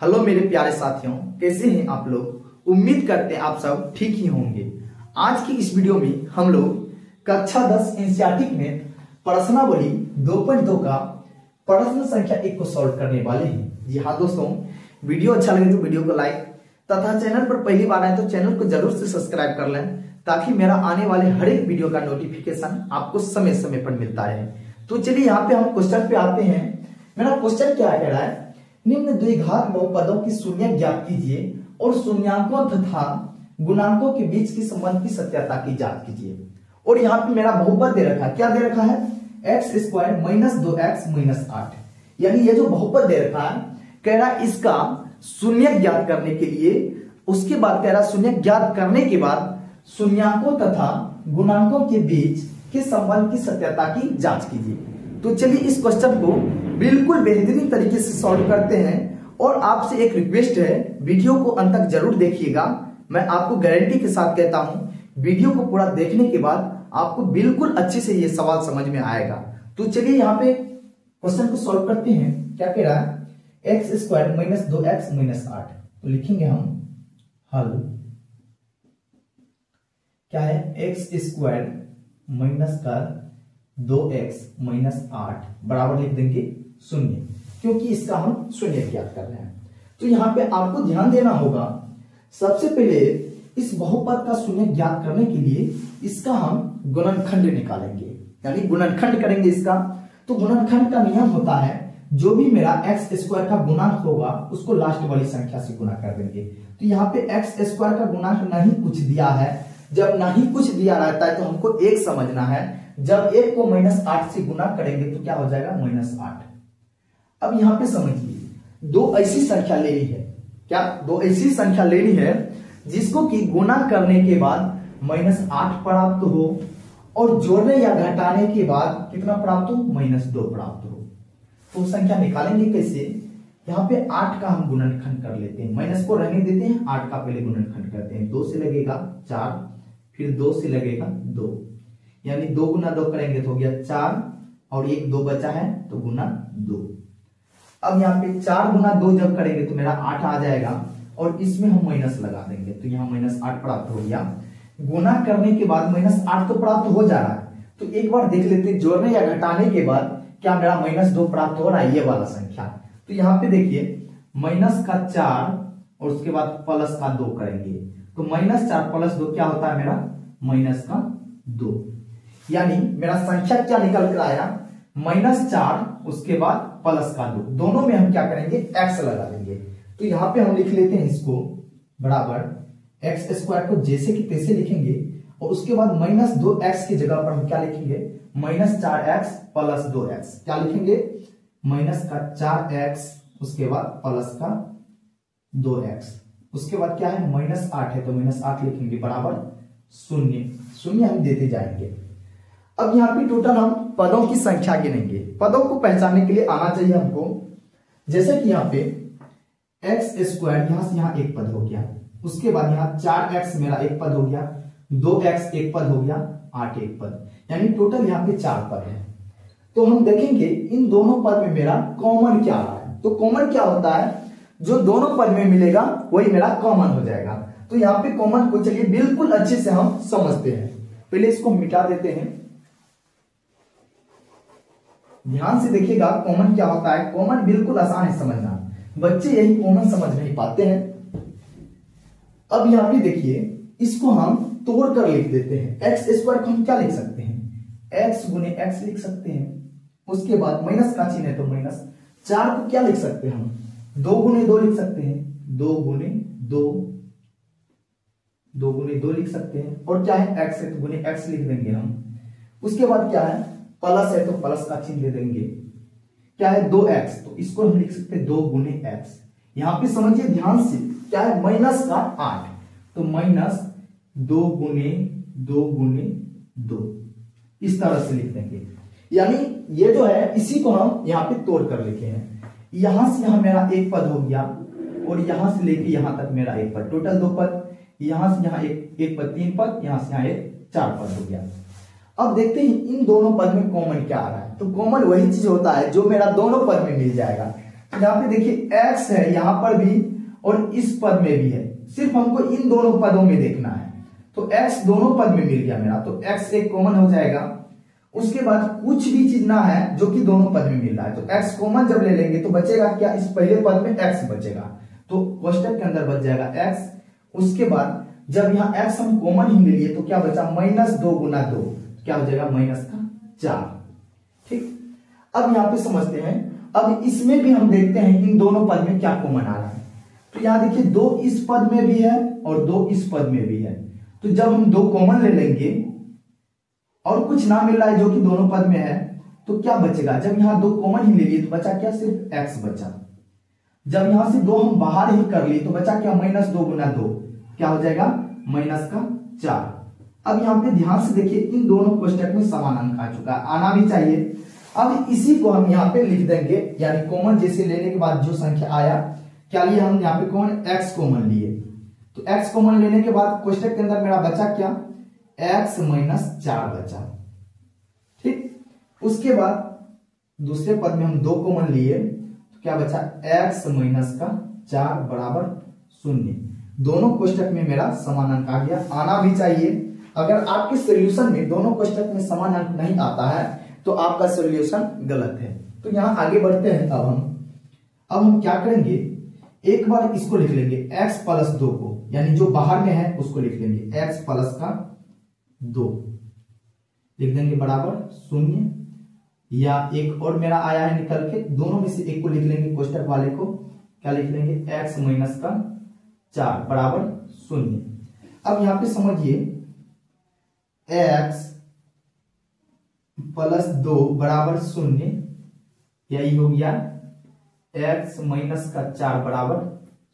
Hello मेरे प्यारे साथियों, कैसे हैं आप लोग। उम्मीद करते हैं आप सब ठीक ही होंगे। आज की इस वीडियो में हम लोग कक्षा 10 एनसीईआरटी में प्रश्नावली 2.2 का प्रश्न संख्या 1 को सॉल्व करने वाले हैं। जी हाँ दोस्तों, वीडियो अच्छा लगे तो वीडियो को लाइक तथा चैनल पर पहली बार आए तो चैनल को जरूर से सब्सक्राइब कर लें, ताकि मेरा आने वाले हर एक वीडियो का नोटिफिकेशन आपको समय समय पर मिलता रहे। तो चलिए यहाँ पे हम क्वेश्चन पे आते हैं। मेरा क्वेश्चन क्या कह रहा है, निम्न द्विघात बहुपदों की शून्य ज्ञात कीजिए और शून्यांकों तथा गुणांकों के बीच की संबंध की सत्यता की जांच कीजिए। और यहाँ पे मेरा बहुपद दे रखा है, क्या दे रखा है, x square minus 2x minus 8। यानी ये जो बहुपद दे रखा है, कह रहा है इसका शून्य ज्ञात करने के लिए, उसके बाद कह रहा है शून्य ज्ञात करने के बाद शून्यांकों तथा गुणांकों के बीच के संबंध की सत्यता की जांच कीजिए। तो चलिए इस क्वेश्चन को बिल्कुल बेहतरीन तरीके से सॉल्व करते हैं। और आपसे एक रिक्वेस्ट है, वीडियो को अंत तक जरूर देखिएगा। मैं आपको गारंटी के साथ कहता हूं, वीडियो को पूरा देखने के बाद आपको बिल्कुल अच्छे से ये सवाल समझ में आएगा। तो चलिए यहाँ पे क्वेश्चन को सॉल्व करते हैं। क्या कह रहा है, x square minus 2x minus 8। तो लिखेंगे हम हल। क्या है, एक्स स्क्वायर माइनस का 2x माइनस 8 बराबर लिख देंगे 0, क्योंकि इसका हम शून्य ज्ञात कर रहे हैं। तो यहाँ पे आपको ध्यान देना होगा, सबसे पहले इस बहुपद का शून्य ज्ञात करने के लिए इसका हम गुणनखंड निकालेंगे, यानी गुणनखंड करेंगे इसका। तो गुणनखंड का नियम होता है, जो भी मेरा एक्स स्क्वायर का गुणांक होगा उसको लास्ट वाली संख्या से गुणा कर देंगे। तो यहाँ पे एक्स स्क्वायर का गुणांक नहीं कुछ दिया है। जब नहीं कुछ दिया रहता है तो हमको एक समझना है, जब एक को माइनस 8 से गुना करेंगे तो क्या हो जाएगा, माइनस 8। अब यहां पे समझिए, दो ऐसी संख्या लेनी है। क्या, दो ऐसी संख्या लेनी है जिसको कि गुना करने के बाद माइनस 8 प्राप्त हो और जोड़ने या घटाने के बाद कितना प्राप्त हो, माइनस 2 प्राप्त हो। तो संख्या निकालेंगे कैसे, यहाँ पे 8 का हम गुणनखंड कर लेते हैं, माइनस को रहने देते हैं, 8 का पहले गुणनखंड करते हैं। 2 से लगेगा 4, फिर 2 से लगेगा 2, यानी 2 गुना 2 करेंगे तो हो गया 4, और एक 2 बचा है तो गुना 2। अब यहाँ पे 4 गुना 2 जब करेंगे तो मेरा 8 आ जाएगा, और इसमें हम माइनस लगा देंगे तो यहाँ माइनस 8 प्राप्त हो गया। गुना करने के बाद माइनस 8 तो प्राप्त हो जा रहा है, तो एक बार देख लेते हैं जोड़ने या घटाने के बाद क्या मेरा माइनस 2 प्राप्त हो रहा है, ये वाला संख्या। तो यहाँ पे देखिए माइनस का 4 और उसके बाद प्लस का 2 करेंगे, तो माइनस 4 प्लस 2 क्या होता है मेरा, माइनस का 2। यानी मेरा संख्या क्या निकल कर आया, माइनस 4 उसके बाद प्लस का 2। दोनों में हम क्या करेंगे, एक्स लगा देंगे। तो यहाँ पे हम लिख लेते हैं इसको बराबर एक्स स्क्वायर को जैसे कि तैसे लिखेंगे, और उसके बाद माइनस 2x की जगह पर हम क्या लिखेंगे, माइनस 4x प्लस 2x। क्या लिखेंगे, माइनस का 4x उसके बाद प्लस का 2x। उसके बाद क्या है, माइनस 8 है तो माइनस 8 लिखेंगे बराबर 0। 0 हम देते जाएंगे। अब यहाँ पे टोटल हम पदों की संख्या गिनेंगे। पदों को पहचानने के लिए आना चाहिए हमको, जैसे कि यहाँ पे एक्स स्क्वायर यहां से यहाँ एक पद हो गया, उसके बाद यहाँ 4x मेरा एक पद हो गया, 2x एक पद हो गया, 8 एक पद, यानी टोटल यहाँ पे 4 पद है। तो हम देखेंगे इन दोनों पद में मेरा कॉमन क्या आ रहा है। तो कॉमन क्या होता है, जो दोनों पद में मिलेगा वही मेरा कॉमन हो जाएगा। तो यहाँ पे कॉमन को चलिए बिल्कुल अच्छे से हम समझते हैं। पहले इसको मिटा देते हैं, ध्यान से देखिएगा कॉमन क्या होता है। कॉमन बिल्कुल आसान है समझना, बच्चे यही कॉमन समझ नहीं पाते हैं। अब यहाँ पे देखिए, इसको हम तोड़ कर लिख देते हैं। एक्स स्क्वायर को हम क्या लिख सकते हैं, एक्स गुने एक्स लिख सकते हैं। उसके बाद माइनस का चिन्ह है तो माइनस। 4 को क्या लिख सकते हैं हम, 2 गुने 2 लिख सकते हैं, 2 गुने 2, 2 गुने 2 लिख सकते हैं। और क्या है, एक्स है तो गुने एक्स लिख देंगे हम। उसके बाद क्या है, प्लस है तो प्लस का चिन्ह दे देंगे। क्या है, 2x, तो इसको हम लिख सकते हैं 2 गुने एक्स। यहां पे समझिए ध्यान से, क्या है, माइनस का 8, तो माइनस 2 गुने 2 गुने 2, इस तरह से लिख देंगे। यानी ये जो है इसी को हम यहाँ पे तोड़ कर लिखे हैं। यहां से यहां मेरा एक पद हो गया, और यहां से लेके यहां तक मेरा एक पद, टोटल 2 पद। यहां से यहां एक पद 3 पद, यहां से यहां एक 4 पद हो गया। अब देखते हैं इन दोनों पद में कॉमन क्या आ रहा है। तो कॉमन वही चीज होता है जो मेरा दोनों पद में मिल जाएगा। यहाँ पे देखिए x है यहाँ पर भी और इस पद में भी है, सिर्फ हमको इन दोनों पदों में देखना है। तो x दोनों पद में मिल गया मेरा, तो x एक कॉमन हो जाएगा। उसके बाद कुछ भी चीज ना है जो कि दोनों पद में मिल रहा है, तो x कॉमन जब ले लेंगे तो बचेगा क्या, इस पहले पद में x बचेगा, तो कोष्टक के अंदर बच जाएगा x। उसके बाद जब यहाँ x हम कॉमन ही ले लिए तो क्या बचा, -2 गुना 2 क्या हो जाएगा, -4। ठीक, अब यहाँ पे समझते हैं, अब इसमें भी हम देखते हैं इन दोनों पद में क्या कॉमन आ रहा है। तो यहाँ देखिए 2 इस पद में भी है और 2 इस पद में भी है, तो जब हम 2 कॉमन ले लेंगे और कुछ ना मिल रहा है जो कि दोनों पद में है, तो क्या बचेगा, जब यहाँ 2 कॉमन ही ले लिए तो बचा क्या, सिर्फ x बचा। जब यहां से 2 हम बाहर ही कर लिए तो बचा क्या, -2 गुना 2 क्या हो जाएगा, -4। अब यहाँ पे ध्यान से देखिए इन दोनों कोष्टक में समान अंक आ चुका है, आना भी चाहिए। अब इसी को हम यहाँ पे लिख देंगे, यानी कॉमन जैसे लेने के बाद जो संख्या आया, क्या लिए हम यहाँ पे कॉमन, x कॉमन लिए। तो x कॉमन लेने के बाद कोष्टक के अंदर मेरा बचा क्या, x - 4 बचा। ठीक, उसके बाद दूसरे पद में हम 2 कॉमन लिए तो क्या बचा, x - 4 बराबर 0। दोनों कोष्टक में मेरा समान अंक आ गया, आना भी चाहिए। अगर आपके सॉल्यूशन में दोनों कोष्टक में समान अंक नहीं आता है तो आपका सॉल्यूशन गलत है। तो यहां आगे बढ़ते हैं। अब हम क्या करेंगे, एक बार इसको लिख लेंगे x + 2 को, यानी जो बाहर में है उसको लिख लेंगे, x + 2 लिख देंगे बराबर 0। या एक और मेरा आया है निकल के, दोनों में से एक को लिख लेंगे, कोष्टक वाले को क्या लिख लेंगे, x - 4 बराबर 0। अब यहां पे समझिए x + 2 बराबर 0, यही हो गया x - 4 बराबर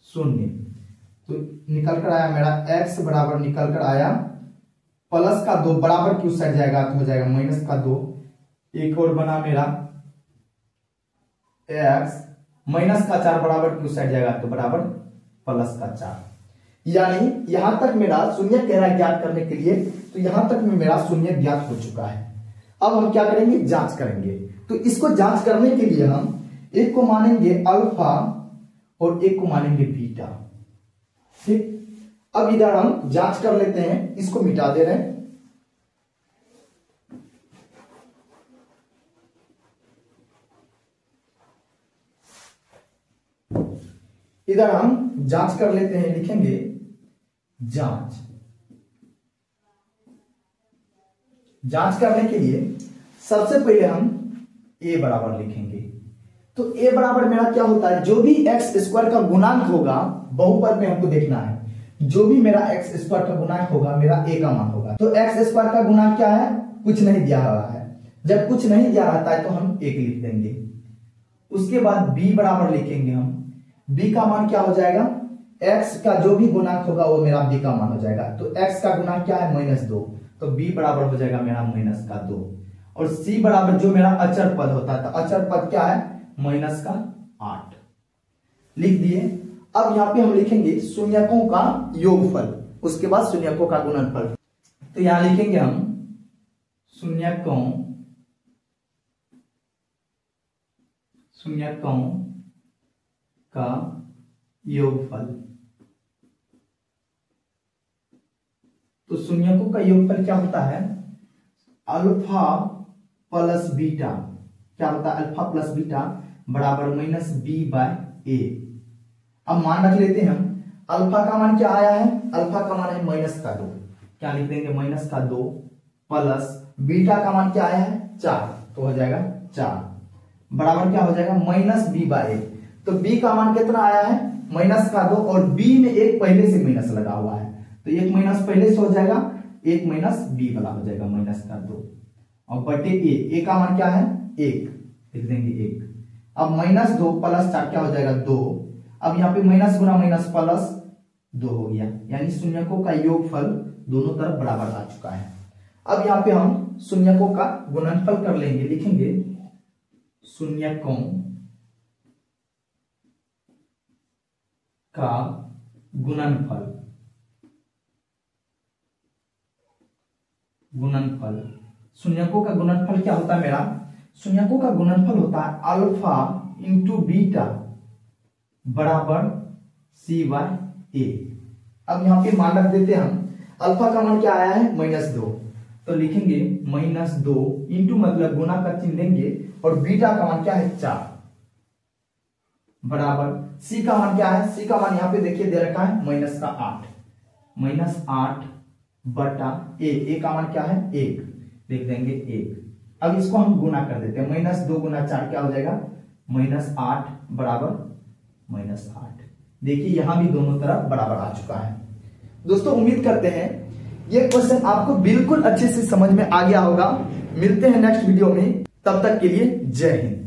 0। तो निकल कर आया मेरा x बराबर निकल कर आया +2 बराबर की उस साइड जाएगा तो हो जाएगा -2। एक और बना मेरा x -4 बराबर की उस साइड जाएगा तो बराबर +4। यानी यहां तक मेरा शून्य कह रहा है ज्ञात करने के लिए, तो यहां तक में मेरा शून्य ज्ञात हो चुका है। अब हम क्या करेंगे, जांच करेंगे। तो इसको जांच करने के लिए हम एक को मानेंगे अल्फा और एक को मानेंगे बीटा। ठीक, अब इधर हम जांच कर लेते हैं, इसको मिटा दे रहे हैं। इधर हम जांच कर लेते हैं, लिखेंगे जांच करने के लिए सबसे पहले हम a बराबर लिखेंगे। तो a बराबर मेरा क्या होता है, जो भी x² का गुणांक होगा, बहुपद में हमको देखना है, जो भी मेरा x² का गुणांक होगा मेरा a का मान होगा। तो x² का गुणांक क्या है, कुछ नहीं दिया हुआ है। जब कुछ नहीं दिया रहता है तो हम 1 लिख देंगे। उसके बाद b बराबर लिखेंगे हम, b का मान क्या हो जाएगा, x का जो भी गुणांक होगा वो मेरा b का मान हो जाएगा। तो x का गुणांक क्या है, -2, तो b बराबर हो जाएगा मेरा -2। और c बराबर जो मेरा अचर पद होता है, तो अचर पद क्या है, -8 लिख दिए। अब यहाँ पे हम लिखेंगे शून्यकों का योगफल, उसके बाद शून्यकों का गुणनफल। तो यहां लिखेंगे हम शून्यकों का योगफल। तो शून्यकों का योगफल क्या होता है, अल्फा प्लस बीटा। क्या होता है, अल्फा प्लस बीटा बराबर -b/a। अब मान रख लेते हैं हम, अल्फा का मान क्या आया है, अल्फा का मान है -2, क्या लिख देंगे -2 प्लस बीटा का मान क्या आया है 4, तो हो जाएगा 4 बराबर क्या हो जाएगा -b/a। तो b का मान कितना आया है -2 और b में एक पहले से माइनस लगा हुआ है, तो एक माइनस पहले से हो जाएगा, एक माइनस b वाला हो जाएगा -2 और बटे a का मान क्या है 1, लिख देंगे 1। अब -2 प्लस 4 क्या हो जाएगा 2। अब यहाँ पे माइनस गुना माइनस प्लस 2 हो गया, यानी शून्यकों का योगफल दोनों तरफ बराबर आ चुका है। अब यहाँ पे हम शून्यकों का गुणनफल कर लेंगे, लिखेंगे शून्यकों का गुणनफल। शून्यकों का गुणनफल क्या होता है मेरा, शून्यकों का गुणनफल होता है अल्फा इंटू बीटा बराबर सी बाय ए। अब यहां पे मान रख देते हैं हम, अल्फा का मान क्या आया है -2, तो लिखेंगे -2 इंटू मतलब गुना का चिन्ह देंगे और बीटा का मान क्या है 4 बराबर सी का मान क्या है, सी का मान यहां पे देखिए दे रखा है -8 बटा ए का मान क्या है 1, लिख देंगे 1। अब इसको हम गुना कर देते हैं, -2 गुना 4 क्या हो जाएगा -8 बराबर -8। देखिए यहां भी दोनों तरफ बराबर आ चुका है। दोस्तों उम्मीद करते हैं ये क्वेश्चन आपको बिल्कुल अच्छे से समझ में आ गया होगा। मिलते हैं नेक्स्ट वीडियो में, तब तक के लिए जय हिंद।